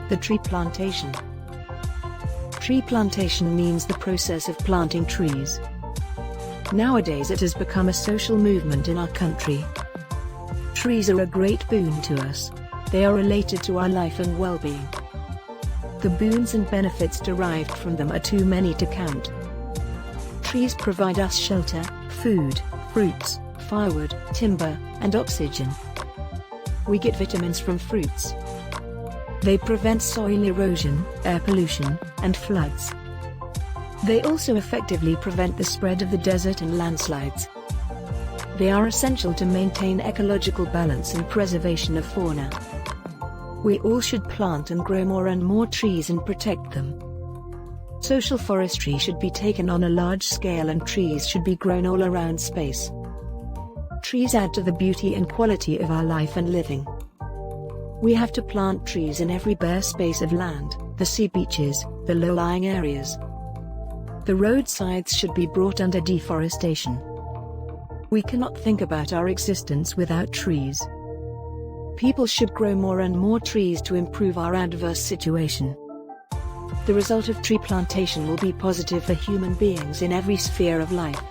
The tree plantation. Tree plantation means the process of planting trees. Nowadays it has become a social movement in our country. Trees are a great boon to us. They are related to our life and well-being. The boons and benefits derived from them are too many to count. Trees provide us shelter, food, fruits, firewood, timber, and oxygen. We get vitamins from fruits. They prevent soil erosion, air pollution, and floods. They also effectively prevent the spread of the desert and landslides. They are essential to maintain ecological balance and preservation of fauna. We all should plant and grow more and more trees and protect them. Social forestry should be taken on a large scale and trees should be grown all around space. Trees add to the beauty and quality of our life and living. We have to plant trees in every bare space of land, the sea beaches, the low-lying areas. The roadsides should be brought under deforestation. We cannot think about our existence without trees. People should grow more and more trees to improve our adverse situation. The result of tree plantation will be positive for human beings in every sphere of life.